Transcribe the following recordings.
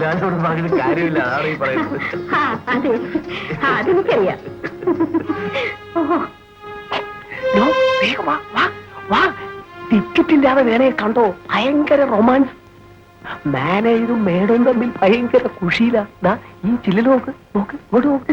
കല്യാണോട് പറഞ്ഞിട്ട് കാര്യമില്ല, അതാണ് ഈ പറയുന്നത്. അതെ, അതെനിക്കറിയാം. ടിക്കറ്റ് ഇല്ലാതെ വേണേ കണ്ടോ, ഭയങ്കര റൊമാൻസ്. മാനേജറും മേഡവും തമ്മിൽ ഭയങ്കര കുഷിയിലാ. ഈ ചില്ലിൽ നോക്ക്, നോക്ക്, ഇങ്ങോട്ട് നോക്ക്.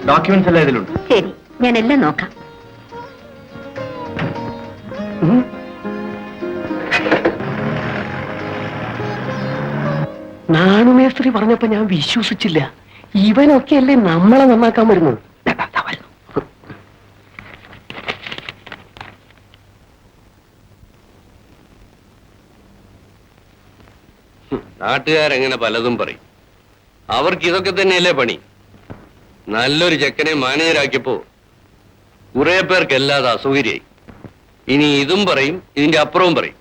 ഡോക്യുമെന്റ്സ് എല്ലാം ഇതിലുണ്ട്. ശരി, ഞാൻ എല്ലാം നോക്കാം. നാണുമേസ്ത്രി പറഞ്ഞപ്പോ ഞാൻ വിശ്വസിച്ചില്ല. ഇവനൊക്കെ അല്ലേ നമ്മളെ നന്നാക്കാൻ വരുന്നത്. നാട്ടുകാരെങ്ങനെ പലതും പറയും. അവർക്ക് ഇതൊക്കെ തന്നെയല്ലേ പണി. നല്ലൊരു ചെക്കനെ മാനേജരാക്കിയപ്പോ കുറെ പേർക്കല്ലാതെ അസൗകര്യായി. ഇനി ഇതും പറയും, ഇതിന്റെ അപ്പുറവും പറയും.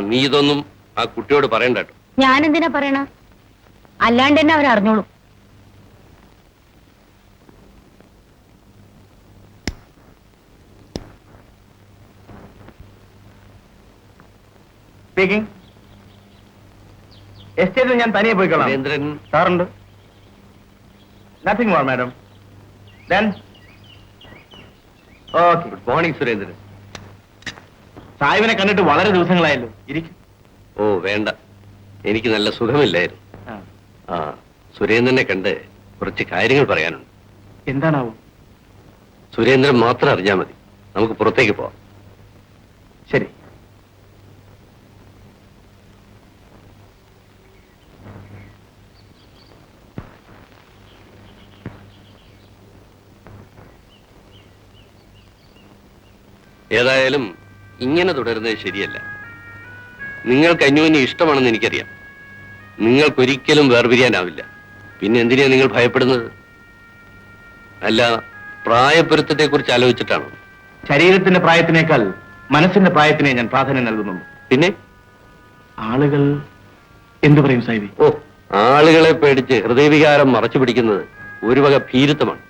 നീ ഇതൊന്നും ആ കുട്ടിയോട് പറയണ്ട കേട്ടോ. ഞാനെന്തിനാ പറയണ? അല്ലാണ്ട് തന്നെ അവരറിഞ്ഞോളൂ. സ്പീക്കിംഗ്. എസ്റ്റേറ്റിൽ ഞാൻ തനിയെ പോയിക്കോളാം. സുരേന്ദ്രൻ സാറുണ്ട്. Nothing more madam. Then okay. Good morning Surendran. സാഹിബിനെ കണ്ടിട്ട് വളരെ ദിവസങ്ങളായല്ലോ. ഇരിക്കും. ഓ വേണ്ട, എനിക്ക് നല്ല സുഖമില്ലായിരുന്നു. സുരേന്ദ്രനെ കണ്ട് കുറച്ച് കാര്യങ്ങൾ പറയാനുണ്ട്. എന്താണാവും? സുരേന്ദ്രൻ മാത്രം അറിഞ്ഞാൽ മതി. നമുക്ക് പുറത്തേക്ക് പോവാം. ശരി. ഏതായാലും ഇങ്ങനെ തുടരുന്നത് ശരിയല്ല. നിങ്ങൾക്ക് അന്യോന്യം ഇഷ്ടമാണെന്ന് എനിക്കറിയാം. നിങ്ങൾക്കൊരിക്കലും വേർപിരിയാനാവില്ല. പിന്നെ എന്തിനാ നിങ്ങൾ ഭയപ്പെടുന്നത്? അല്ല, പ്രായപ്പൊരുത്തത്തെ കുറിച്ച് ആലോചിച്ചിട്ടാണോ? ശരീരത്തിന്റെ പ്രായത്തിനേക്കാൾ മനസ്സിന്റെ പ്രായത്തിനെ ഞാൻ പ്രാധാന്യം നൽകുന്നുള്ളൂ. പിന്നെ ആളുകൾ എന്തു പറയും സാഹിബി? ആളുകളെ പേടിച്ച് ഹൃദയവികാരം മറച്ചു പിടിക്കുന്നത് ഒരു വക ഭീരുത്വമാണ്.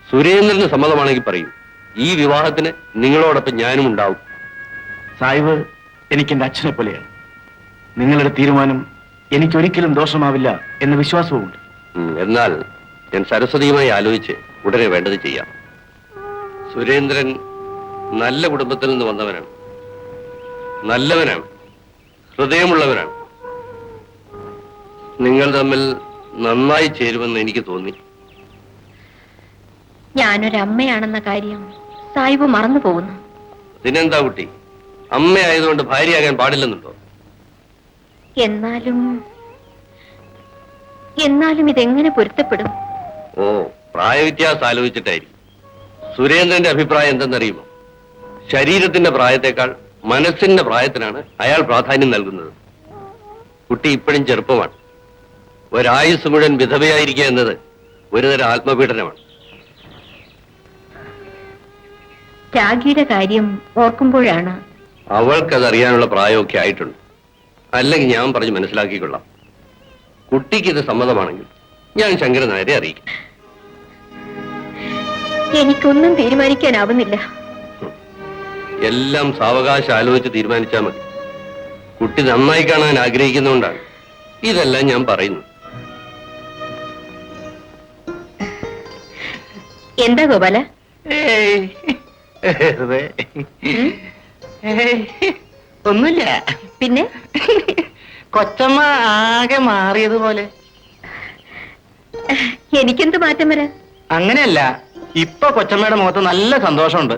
സുരേന്ദ്രന് സമ്മതമാണെങ്കിൽ പറയൂ. ഈ വിവാഹത്തിന് നിങ്ങളോടൊപ്പം ഞാനും ഉണ്ടാവും. സാഹിബ് എനിക്ക് എന്റെ അച്ഛനെ പോലെയാണ്. നിങ്ങളുടെ തീരുമാനം എനിക്കൊരിക്കലും ദോഷമാവില്ല എന്ന വിശ്വാസവുമുണ്ട്. എന്നാൽ ഞാൻ സരസ്വതിയുമായി ആലോചിച്ച് ഉടനെ വേണ്ടത് ചെയ്യാം. സുരേന്ദ്രൻ നല്ല കുടുംബത്തിൽ നിന്ന് വന്നവനാണ്. നല്ലവനാണ്, ഹൃദയമുള്ളവനാണ്. നിങ്ങൾ തമ്മിൽ നന്നായി ചേരുമെന്ന് എനിക്ക് തോന്നി. ഞാനൊരമ്മയാണെന്ന കാര്യം സാഹിബ് മറന്നു പോകുന്നു. അതിനെന്താ കുട്ടി, അമ്മയായതുകൊണ്ട് ഭാര്യയാകാൻ പാടില്ലെന്നുണ്ടോ? എന്നാലും ഇതെങ്ങനെ പൊരുത്തപ്പെടും? പ്രായവ്യത്യാസം ആലോചിച്ചിട്ടായിരിക്കും. സുരേന്ദ്രന്റെ അഭിപ്രായം എന്തെന്നറിയുമോ? ശരീരത്തിന്റെ പ്രായത്തെക്കാൾ മനസ്സിന്റെ പ്രായത്തിനാണ് അയാൾ പ്രാധാന്യം നൽകുന്നത്. കുട്ടി ഇപ്പോഴും ചെറുപ്പമാണ്. ഒരായുസ് മുഴുവൻ വിധവയായിരിക്കുക എന്നത് ഒരുതരം ആത്മപീഡനമാണ്. രാഗിയുടെ കാര്യം ഓർക്കുമ്പോഴാണ്. അവൾക്കതറിയാനുള്ള പ്രായമൊക്കെ ആയിട്ടുണ്ട്. അല്ലെങ്കിൽ ഞാൻ പറഞ്ഞ് മനസ്സിലാക്കിക്കൊള്ളാം. കുട്ടിക്ക് ഇത് സമ്മതമാണെങ്കിൽ ഞാൻ ശങ്കരൻ നായരെ അറിയിക്കും. എനിക്കൊന്നും തീരുമാനിക്കാനാവുന്നില്ല. എല്ലാം സാവകാശം ആലോചിച്ച് തീരുമാനിച്ചാൽ മതി. കുട്ടി നന്നായി കാണാൻ ആഗ്രഹിക്കുന്നതുകൊണ്ടാണ് ഇതെല്ലാം ഞാൻ പറയുന്നു. എന്താ ഗോപാല? ഒന്നുമില്ല. പിന്നെ കൊച്ചമ്മ ആകെ മാറിയതുപോലെ. എനിക്കെന്ത് മാറ്റം വരാൻ? അങ്ങനെയല്ല, ഇപ്പൊ കൊച്ചമ്മയുടെ മുഖത്ത് നല്ല സന്തോഷമുണ്ട്.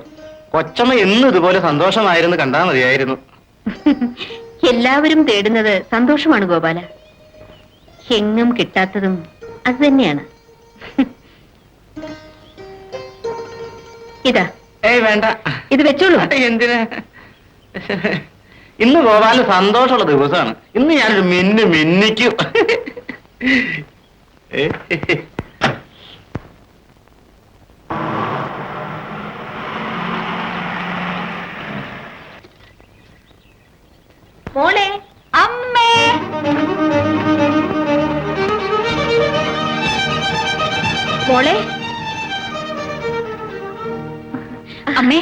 കൊച്ചമ്മ എന്നും ഇതുപോലെ സന്തോഷമായിരുന്നു കണ്ടാ മതിയായിരുന്നു. എല്ലാവരും തേടുന്നത് സന്തോഷമാണ് ഗോപാല. എങ്ങും കിട്ടാത്തതും അത് തന്നെയാണ്. ഇതാ. വേണ്ട, ഇത് വെച്ചോളൂ. എന്തിനാ? ഇന്ന് ഗോപാലിന് സന്തോഷമുള്ള ദിവസമാണ്. ഇന്ന് ഞാനൊരു മിന്നിക്കും. മോളെ, അമ്മേ. മോളെ, അമ്മേ.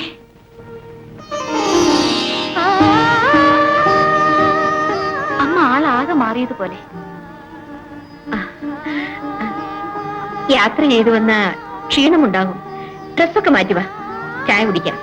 അമ്മ ആളാകെ മാറിയതുപോലെ. യാത്ര ചെയ്തു വന്ന ക്ഷീണമുണ്ടാകും. ഡ്രസ്സൊക്കെ മാറ്റുക, ചായ കുടിക്കാം.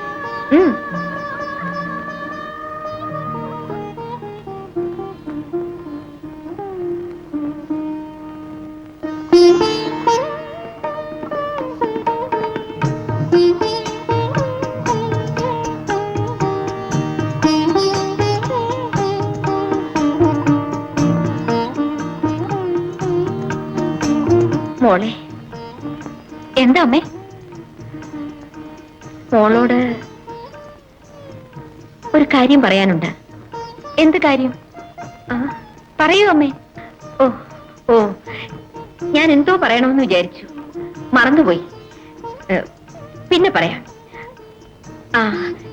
മോളെ, എന്താ അമ്മേ? മോളോട് ഒരു കാര്യം പറയാനുണ്ട്. എന്ത് കാര്യം? പറയൂ അമ്മേ. ഓ ഓ, ഞാൻ എന്തോ പറയണമെന്ന് വിചാരിച്ചു, മറന്നുപോയി. പിന്നെ പറയാം.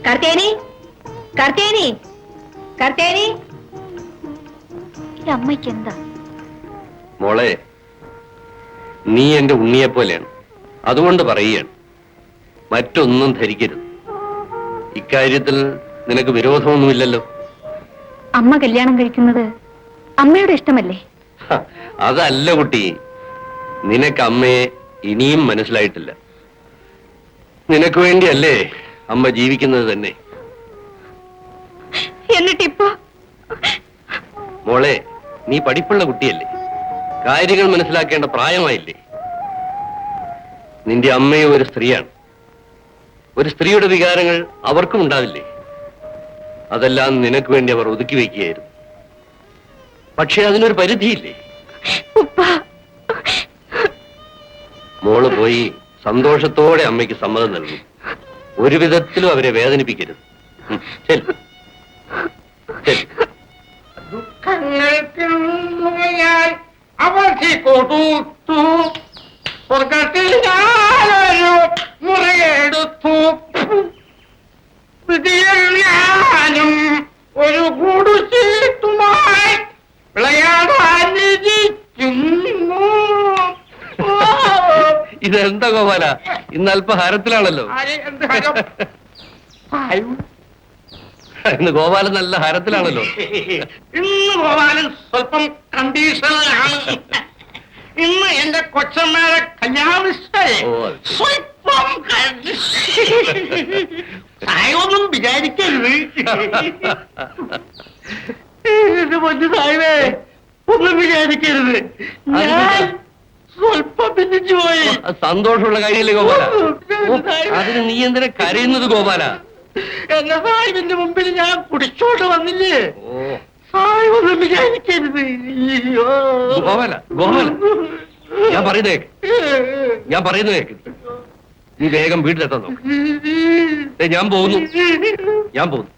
കാർത്തേനി, കാർത്തേനി, കാർത്തേനി. ഈ അമ്മയ്ക്ക് എന്താ? മോളെ, നീ എന്റെ ഉണ്ണിയെ പോലെയാണ്, അതുകൊണ്ട് പറയുകയാണ്. മറ്റൊന്നും ധരിക്കരുത്. ഇക്കാര്യത്തിൽ നിനക്ക് വിരോധമൊന്നുമില്ലല്ലോ? അമ്മ കല്യാണം കഴിക്കുന്നത് അമ്മയുടെ ഇഷ്ടമല്ലേ? അതല്ല കുട്ടി, നിനക്ക് അമ്മയെ ഇനിയും മനസ്സിലായിട്ടില്ല. നിനക്ക് വേണ്ടിയല്ലേ അമ്മ ജീവിക്കുന്നത് തന്നെ. എന്നിട്ടിപ്പോ? മോളെ, നീ പഠിപ്പുള്ള കുട്ടിയല്ലേ, കാര്യങ്ങൾ മനസ്സിലാക്കേണ്ട പ്രായമായില്ലേ? നിന്റെ അമ്മയും ഒരു സ്ത്രീയാണ്. ഒരു സ്ത്രീയുടെ വികാരങ്ങൾ അവർക്കും ഉണ്ടാവില്ലേ? അതെല്ലാം നിനക്ക് വേണ്ടി അവർ ഒതുക്കി വയ്ക്കുകയായിരുന്നു. പക്ഷെ അതിനൊരു പരിധിയില്ലേ? മോള് പോയി സന്തോഷത്തോടെ അമ്മയ്ക്ക് സമ്മതം നൽകും. ഒരു വിധത്തിലും അവരെ വേദനിപ്പിക്കരുത്. ചെല്ല്. ദുഃഖങ്ങൾക്ക് ഞാൻ അവധി കൊടുത്തു, സ്വർഗത്തിൽ ഞാനൊരു മുറിയെടുത്തു, വിധിയിൽ ഞാനും ഒരു കൂടുചീട്ടുമായി വിളയാടാനിരിക്കുന്നു. ഇതെന്താ ഗോപാല, ഇന്ന് അല്പ ഹരത്തിലാണല്ലോ. ഇന്ന് ഗോപാലൻ നല്ല ഹരത്തിലാണല്ലോ. ഇന്ന് ഗോപാലൻ സ്വല്പം കണ്ടീഷനിലാണ്. ഇന്ന് എന്റെ കൊച്ചമ്മയുടെ കല്യാണനിശ്ചയ സ്വല്പം സായൊന്നും വിചാരിക്കരുത്. എന്റെ പൊന്നു സായവേ, ഒന്നും വിചാരിക്കരുത്. ഞാൻ സ്വല്പം ഭിന്നിച്ചു പോയി. സന്തോഷമുള്ള കാര്യമല്ലേ ഗോപാല? അതിന് നീ എന്തിനാ കരയുന്നത് ഗോപാല? എന്റെ സാഹിബിന്റെ മുമ്പിൽ ഞാൻ കുടിച്ചോണ്ട് വന്നില്ലേ? സാഹിബൊന്നും വിചാരിക്കരുത്. ഗോപാല, ഗോപാല, ഞാൻ പറയുന്നത് കേക്ക്, ഞാൻ പറയുന്നത് കേക്ക്. നീ വേഗം വീട്ടിലെത്താൻ നോക്ക്. ഞാൻ പോകുന്നു, ഞാൻ പോകുന്നു.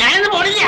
ഞാനിന്ന് പോണില്ല.